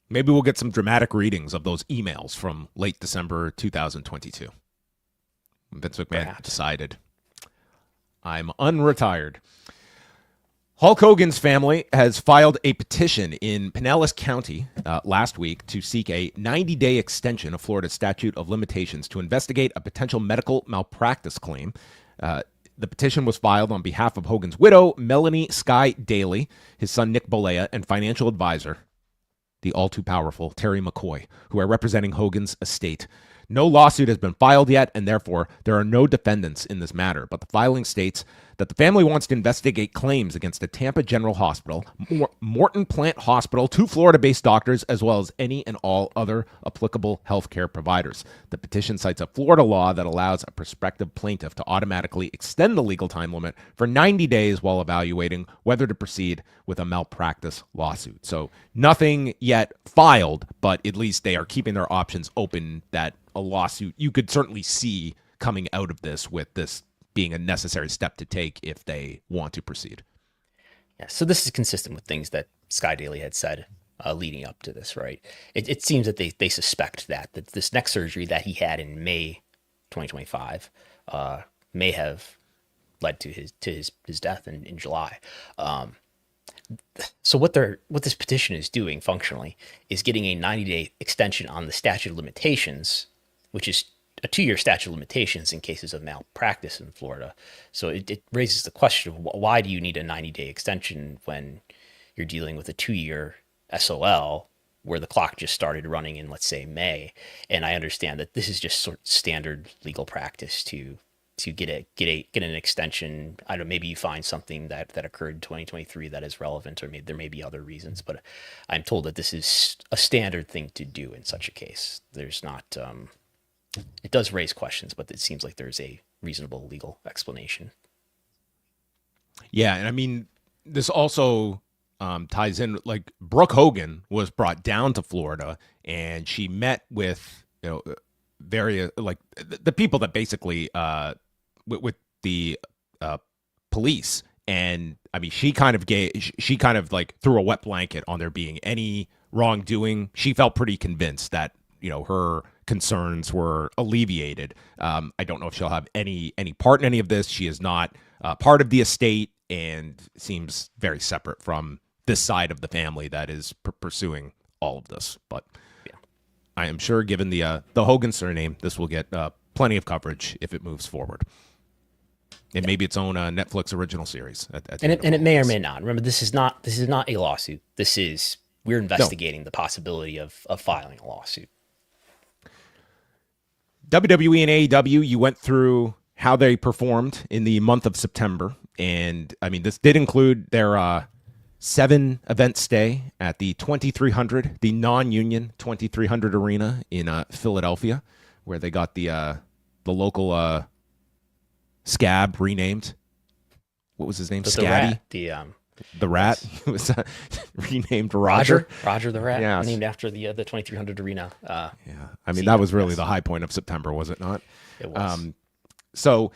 Maybe we'll get some dramatic readings of those emails from late December 2022. Vince McMahon decided, I'm unretired. Hulk Hogan's family has filed a petition in Pinellas County last week to seek a 90-day extension of Florida's statute of limitations to investigate a potential medical malpractice claim. The petition was filed on behalf of Hogan's widow, Melanie Sky Daly, his son Nick Bolea, and financial advisor, the all-too-powerful Terry McCoy, who are representing Hogan's estate. No lawsuit has been filed yet, and therefore there are no defendants in this matter. But the filing states that the family wants to investigate claims against the Tampa General Hospital, Morton Plant Hospital, 2 Florida-based doctors, as well as any and all other applicable healthcare providers. The petition cites a Florida law that allows a prospective plaintiff to automatically extend the legal time limit for 90 days while evaluating whether to proceed with a malpractice lawsuit. So nothing yet filed, but at least they are keeping their options open that a lawsuit you could certainly see coming out of this, with this being a necessary step to take if they want to proceed. Yeah, so this is consistent with things that Sky Daly had said leading up to this, right? It seems that they suspect that this neck surgery that he had in May 2025 may have led to his death in July. So what this petition is doing functionally is getting a 90-day extension on the statute of limitations, which is a 2-year statute of limitations in cases of malpractice in Florida. So it raises the question of why do you need a 90-day extension when you're dealing with a 2-year SOL where the clock just started running in, let's say, May. And I understand that this is just sort of standard legal practice to get an extension. I don't know, maybe you find something that occurred in 2023 that is relevant, or maybe there may be other reasons, but I'm told that this is a standard thing to do in such a case. There's not, it does raise questions, but it seems like there's a reasonable legal explanation. Yeah. And I mean, this also ties in, like, Brooke Hogan was brought down to Florida and she met with, various, like, the people that basically, with the police. And I mean, she kind of like threw a wet blanket on there being any wrongdoing. She felt pretty convinced that, her concerns were alleviated. I don't know if she'll have any part in any of this. She is not part of the estate and seems very separate from this side of the family that is pursuing all of this. But yeah, I am sure, given the Hogan surname, this will get plenty of coverage if it moves forward. And maybe its own Netflix original series. And it may or may not. Remember, this is not a lawsuit. We're investigating the possibility of filing a lawsuit. WWE and AEW, you went through how they performed in the month of September. And I mean, this did include their 7-event stay at the 2300, the non-union 2300 arena in Philadelphia, where they got the local Scab renamed. What was his name? The Scabby? rat. The rat. He was renamed Roger. Roger the rat. Yes. Named after the 2300 arena. Yeah. I mean, that was really the high point of September, was it not? It was. So,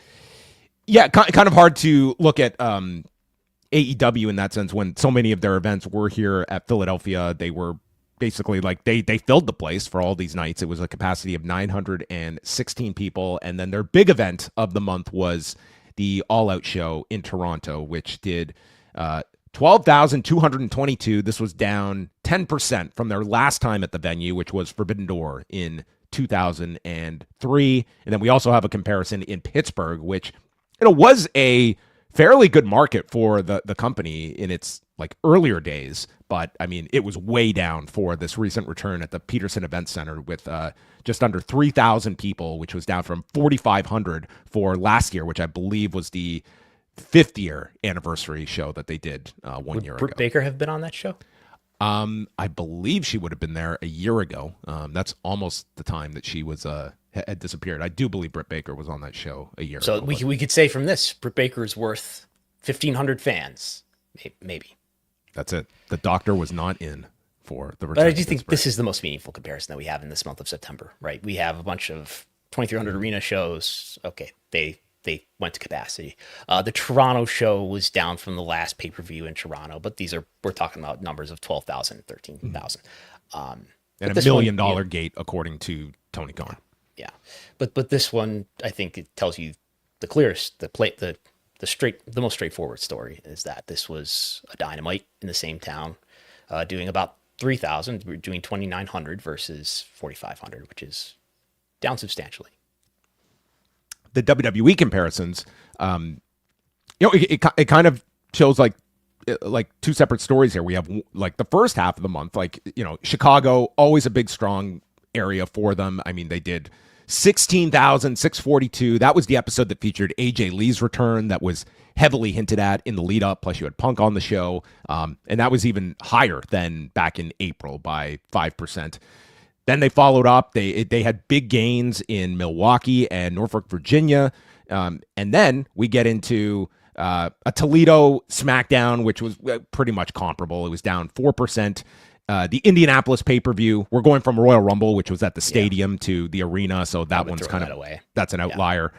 yeah, kind of hard to look at AEW in that sense when so many of their events were here at Philadelphia. They were basically like they filled the place for all these nights. It was a capacity of 916 people. And then their big event of the month was the All Out show in Toronto, which did 12,222. This was down 10% from their last time at the venue, which was Forbidden Door in 2003. And then we also have a comparison in Pittsburgh, which was a fairly good market for the company in its like earlier days. But I mean, it was way down for this recent return at the Peterson Event Center with just under 3,000 people, which was down from 4,500 for last year, which I believe was the 5th year anniversary show that they did 1 year ago. Britt Baker have been on that show? I believe she would have been there a year ago. That's almost the time that she was had disappeared. I do believe Britt Baker was on that show a year ago. So we could say from this, Britt Baker is worth 1,500 fans, maybe. That's it. The doctor was not in for the return. But I do think this is the most meaningful comparison that we have in this month of September, right? We have a bunch of 2,300 arena shows. Okay, they went to capacity. The Toronto show was down from the last pay-per-view in Toronto, but we're talking about numbers of 12,000, 13,000. And $1 million gate, according to Tony Khan. Yeah. But this one, I think it tells you the clearest, the most straightforward story is that this was a Dynamite in the same town, doing about 3,000. We're doing 2,900 versus 4,500, which is down substantially. The WWE comparisons, it kind of shows like two separate stories here. We have like the first half of the month, Chicago, always a big, strong area for them. I mean, they did 16,642. That was the episode that featured AJ Lee's return. That was heavily hinted at in the lead up. Plus you had Punk on the show. And that was even higher than back in April by 5%. Then they followed up. They had big gains in Milwaukee and Norfolk, Virginia. And then we get into a Toledo SmackDown, which was pretty much comparable. It was down 4%. The Indianapolis pay-per-view, we're going from Royal Rumble, which was at the stadium, to the arena. So that one's kind of, that's an outlier.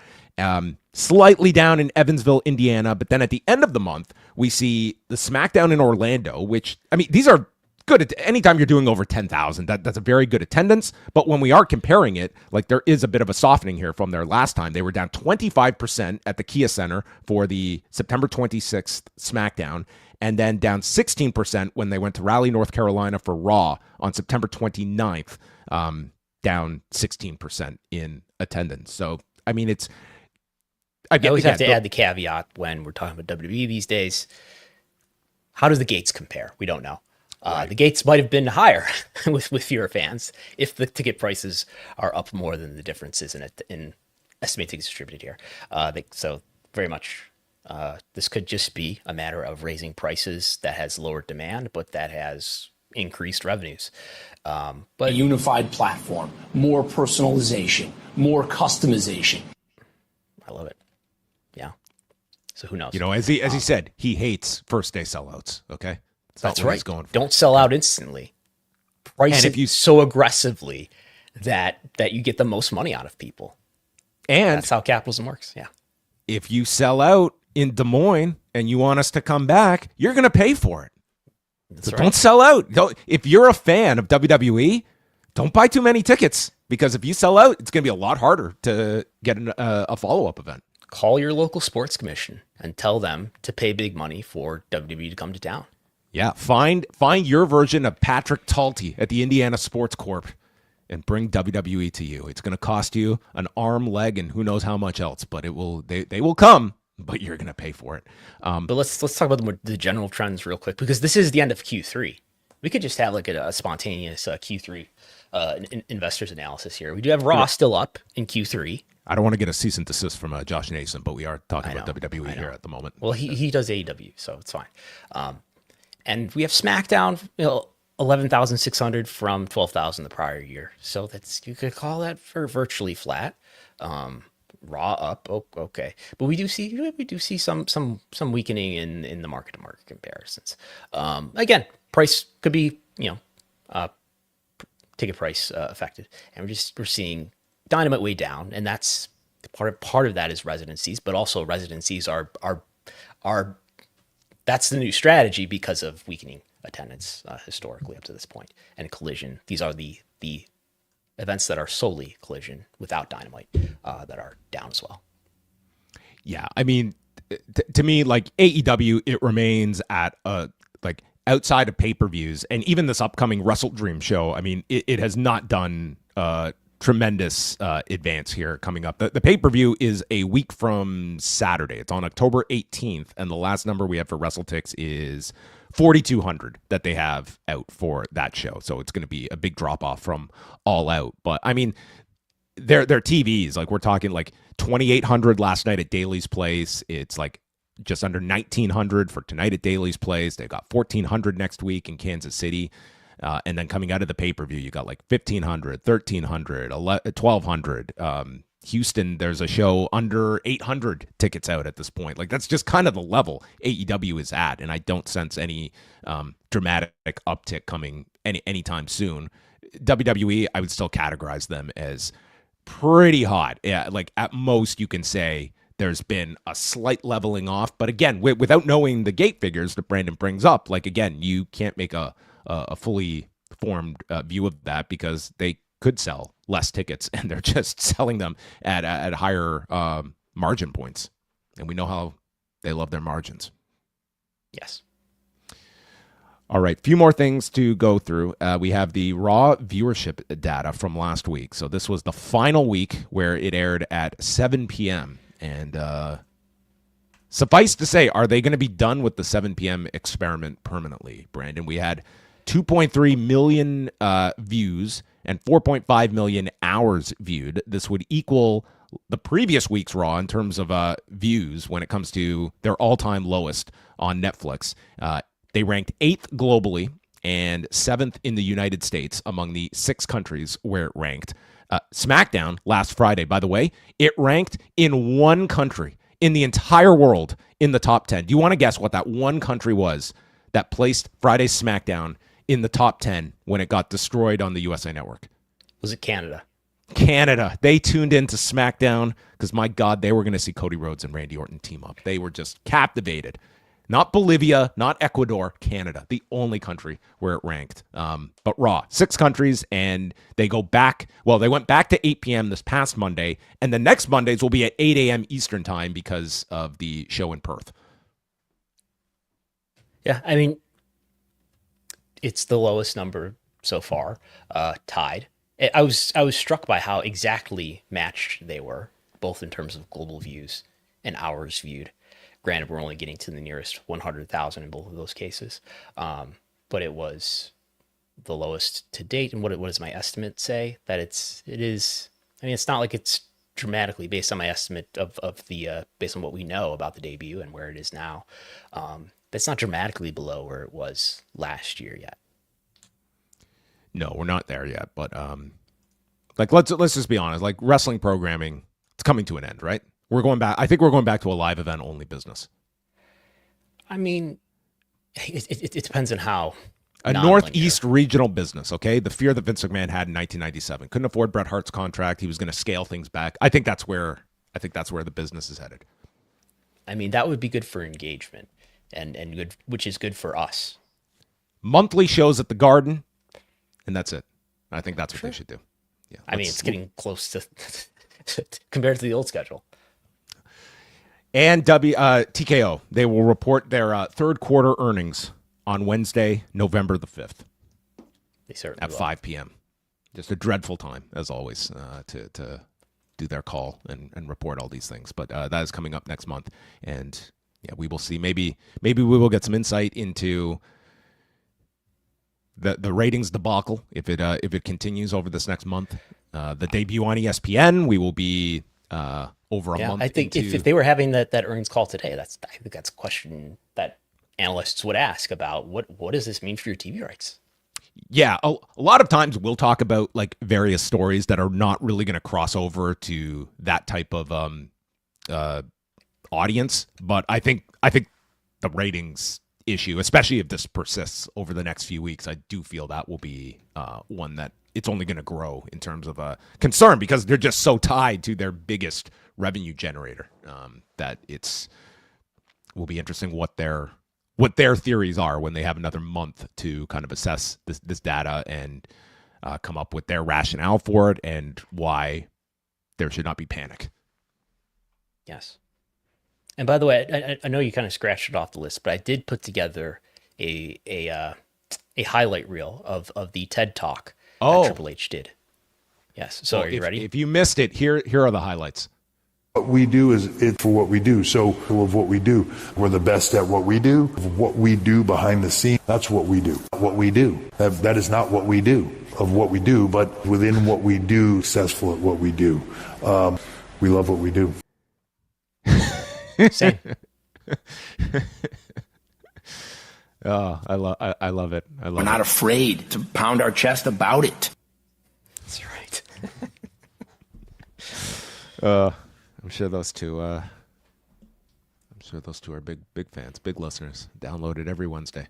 Slightly down in Evansville, Indiana. But then at the end of the month, we see the SmackDown in Orlando, which, I mean, these are good. Anytime you're doing over 10,000, that's a very good attendance. But when we are comparing it, like there is a bit of a softening here from their last time. They were down 25% at the Kia Center for the September 26th SmackDown, and then down 16% when they went to Raleigh, North Carolina for Raw on September 29th, down 16% in attendance. So, I mean, I always have to add the caveat when we're talking about WWE these days. How does the gates compare? We don't know. The gates might have been higher with fewer fans if the ticket prices are up more than the differences in estimated tickets distributed here. So very much this could just be a matter of raising prices that has lowered demand, but that has increased revenues. But a unified platform, more personalization, more customization. I love it. Yeah. So who knows? As he said, he hates first day sellouts. Okay. That's right. Don't sell out instantly. Price it so aggressively that you get the most money out of people. And that's how capitalism works. Yeah. If you sell out in Des Moines and you want us to come back, you're going to pay for it. So don't sell out. If you're a fan of WWE, don't buy too many tickets, because if you sell out, it's going to be a lot harder to get a follow-up event. Call your local sports commission and tell them to pay big money for WWE to come to town. Yeah, find your version of Patrick Talty at the Indiana Sports Corp and bring WWE to you. It's going to cost you an arm, leg, and who knows how much else, but it will. They will come, but you're going to pay for it. But let's talk about the general trends real quick, because this is the end of Q3. We could just have like a spontaneous Q3 investors analysis here. We do have Raw still up in Q3. I don't want to get a cease and desist from Josh Nason, but we are talking about WWE here at the moment. Well, he does AEW, so it's fine. And we have SmackDown, 11,600 from 12,000 the prior year. So you could call that for virtually flat. Raw up, okay, but we do see some weakening in the market to market comparisons. Again, price could be ticket price affected, and we're seeing Dynamite way down, and that's part of that is residencies, but also residencies are that's the new strategy because of weakening attendance historically up to this point, and Collision. These are the events that are solely Collision without Dynamite that are down as well. Yeah, I mean, to me, like AEW, it remains at like outside of pay-per-views, and even this upcoming Wrestle Dream show. I mean, it has not done tremendous advance here coming up. The pay-per-view is a week from Saturday. It's on October 18th, and the last number we have for WrestleTix is 4,200 that they have out for that show. So it's going to be a big drop off from All Out. But I mean, their TVs, like we're talking like 2,800 last night at Daly's Place. It's like just under 1,900 for tonight at Daly's Place. They've got 1,400 next week in Kansas City. And then coming out of the pay-per-view, you got like 1,500, 1,300, 1,200. Houston, there's a show under 800 tickets out at this point. Like, that's just kind of the level AEW is at, and I don't sense any dramatic uptick coming anytime soon. WWE, I would still categorize them as pretty hot. Yeah, like at most you can say there's been a slight leveling off, but again, without knowing the gate figures that Brandon brings up, like again, you can't make a fully formed view of that because they could sell less tickets and they're just selling them at higher margin points. And we know how they love their margins. Yes. All right. Few more things to go through. We have the Raw viewership data from last week. So this was the final week where it aired at 7 p.m. And suffice to say, are they going to be done with the 7 p.m. experiment permanently, Brandon? We had 2.3 million views and 4.5 million hours viewed. This would equal the previous week's Raw in terms of views when it comes to their all-time lowest on Netflix. They ranked 8th globally and 7th in the United States among the 6 countries where it ranked. SmackDown last Friday, by the way, it ranked in one country in the entire world in the top 10. Do you want to guess what that one country was that placed Friday's SmackDown in the top 10 when it got destroyed on the USA Network? Was it Canada? Canada. They tuned into SmackDown because, my God, they were going to see Cody Rhodes and Randy Orton team up. They were just captivated. Not Bolivia, not Ecuador, Canada, the only country where it ranked. But Raw, 6 countries, and they go back. Well, they went back to 8 p.m. this past Monday, and the next Mondays will be at 8 a.m. Eastern time because of the show in Perth. Yeah, I mean, it's the lowest number so far, tied. I was struck by how exactly matched they were, both in terms of global views and hours viewed. Granted, we're only getting to the nearest 100,000 in both of those cases, but it was the lowest to date. And what does my estimate say? That it is. I mean, it's not like it's dramatically based on my estimate of the based on what we know about the debut and where it is now. That's not dramatically below where it was last year yet. No, we're not there yet. But like let's just be honest. Like, wrestling programming, it's coming to an end, right? We're going back. I think we're going back to a live event only business. I mean, it depends on how. A Northeast regional business, okay? The fear that Vince McMahon had in 1997. Couldn't afford Bret Hart's contract. He was going to scale things back. I think that's where the business is headed. I mean, that would be good for engagement and good, which is good for us. Monthly shows at the Garden, and that's it. I think that's what they should do. Yeah. I mean, it's getting close to compared to the old schedule. And TKO, they will report their third quarter earnings on Wednesday, November the 5th. They certainly at will. 5 p.m. Just a dreadful time, as always, to do their call and report all these things. But that is coming up next month. And yeah, we will see. Maybe we will get some insight into the ratings debacle if it continues over this next month. The debut on ESPN, we will be over a month. I think if they were having that earnings call today, I think that's a question that analysts would ask about what does this mean for your TV rights? Yeah, a lot of times we'll talk about like various stories that are not really going to cross over to that type of audience, but I think the ratings issue, especially if this persists over the next few weeks, I do feel that will be one that it's only going to grow in terms of concern, because they're just so tied to their biggest revenue generator that will be interesting what their theories are when they have another month to kind of assess this data and come up with their rationale for it and why there should not be panic. Yes. And by the way, I know you kind of scratched it off the list, but I did put together a highlight reel of the TED Talk that Triple H did. Yes. So are you ready? If you missed it, here are the highlights. What we do is it for what we do. So of what we do, we're the best at what we do. Of what we do behind the scenes, that's what we do. What we do. That is not what we do. Of what we do, but within what we do, successful at what we do. We love what we do. Same. Oh, I love it. We're not afraid to pound our chest about it. That's right. I'm sure those two are big fans, big listeners. Download it every Wednesday.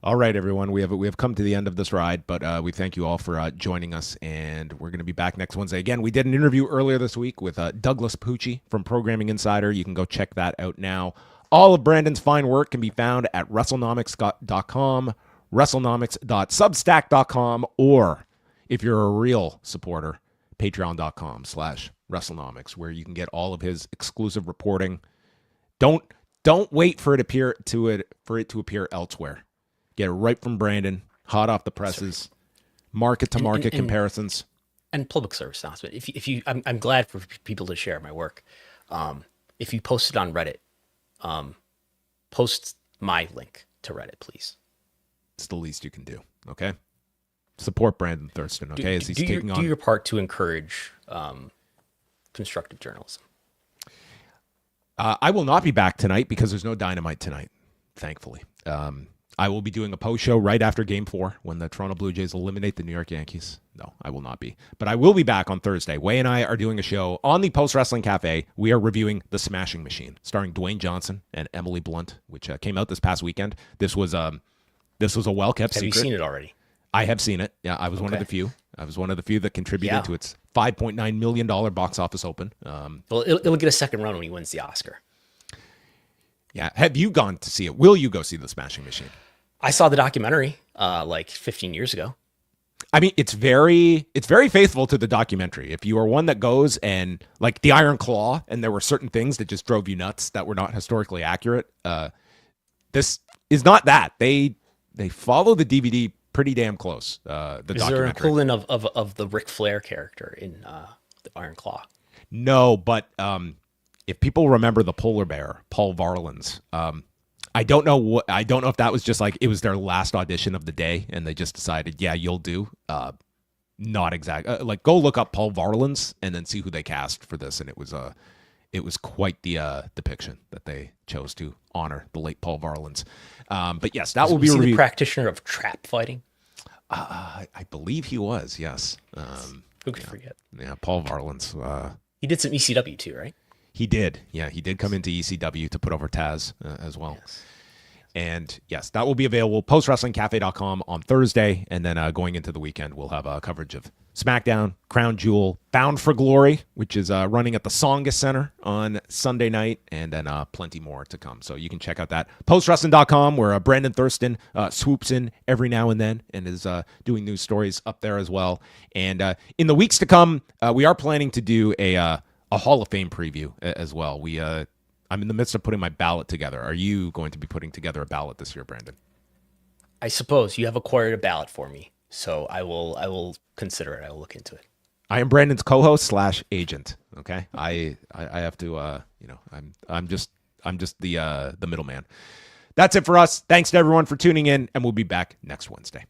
All right, everyone, we have come to the end of this ride, but we thank you all for joining us, and we're going to be back next Wednesday. Again, we did an interview earlier this week with Douglas Pucci from Programming Insider. You can go check that out now. All of Brandon's fine work can be found at WrestleNomics.com, WrestleNomics.substack.com, or if you're a real supporter, Patreon.com/WrestleNomics, where you can get all of his exclusive reporting. Don't wait for it to appear elsewhere. Get it right from Brandon, hot off the presses, market to market comparisons, and public service announcement. If you, I'm glad for people to share my work. If you post it on Reddit, post my link to Reddit, please. It's the least you can do. Okay, support Brandon Thurston. Okay, as he's taking on. Do your part to encourage constructive journalism. I will not be back tonight because there's no Dynamite tonight, thankfully. I will be doing a post show right after Game 4 when the Toronto Blue Jays eliminate the New York Yankees. No, I will not be. But I will be back on Thursday. Way and I are doing a show on the Post Wrestling Cafe. We are reviewing The Smashing Machine, starring Dwayne Johnson and Emily Blunt, which came out this past weekend. This was a well-kept secret. Have you seen it already? I have seen it. Yeah, I was one of the few. I was one of the few that contributed to its $5.9 million box office open. Well, it'll get a second run when he wins the Oscar. Yeah. Have you gone to see it? Will you go see The Smashing Machine? I saw the documentary like 15 years ago. I mean, it's very faithful to the documentary. If you are one that goes and like the Iron Claw, and there were certain things that just drove you nuts that were not historically accurate, this is not that. They follow the DVD pretty damn close. The is documentary. there an equivalent of the Ric Flair character in the Iron Claw? No, but if people remember the polar bear, Paul Varlands, I don't know if that was just like it was their last audition of the day and they just decided, yeah, you'll do. Not exactly. Like go look up Paul Varlands and then see who they cast for this, and it was quite the depiction that they chose to honor the late Paul Varlands. But yes, that will be the practitioner of trap fighting. I believe he was. Yes. Who could forget? Yeah, Paul Varlands. He did some ECW too, right? He did. Yeah, he did come into ECW to put over Taz as well. Yes. And yes, that will be available postwrestlingcafe.com on Thursday. And then going into the weekend, we'll have coverage of SmackDown, Crown Jewel, Bound for Glory, which is running at the Tsongas Center on Sunday night, and then plenty more to come. So you can check out that postwrestling.com, where Brandon Thurston swoops in every now and then and is doing news stories up there as well. And in the weeks to come, we are planning to do a Hall of Fame preview as well. I'm in the midst of putting my ballot together. Are you going to be putting together a ballot this year, Brandon? I suppose you have acquired a ballot for me, so I will consider it. I will look into it. I am Brandon's co-host / agent. Okay, I have to. I'm just the middleman. That's it for us. Thanks to everyone for tuning in, and we'll be back next Wednesday.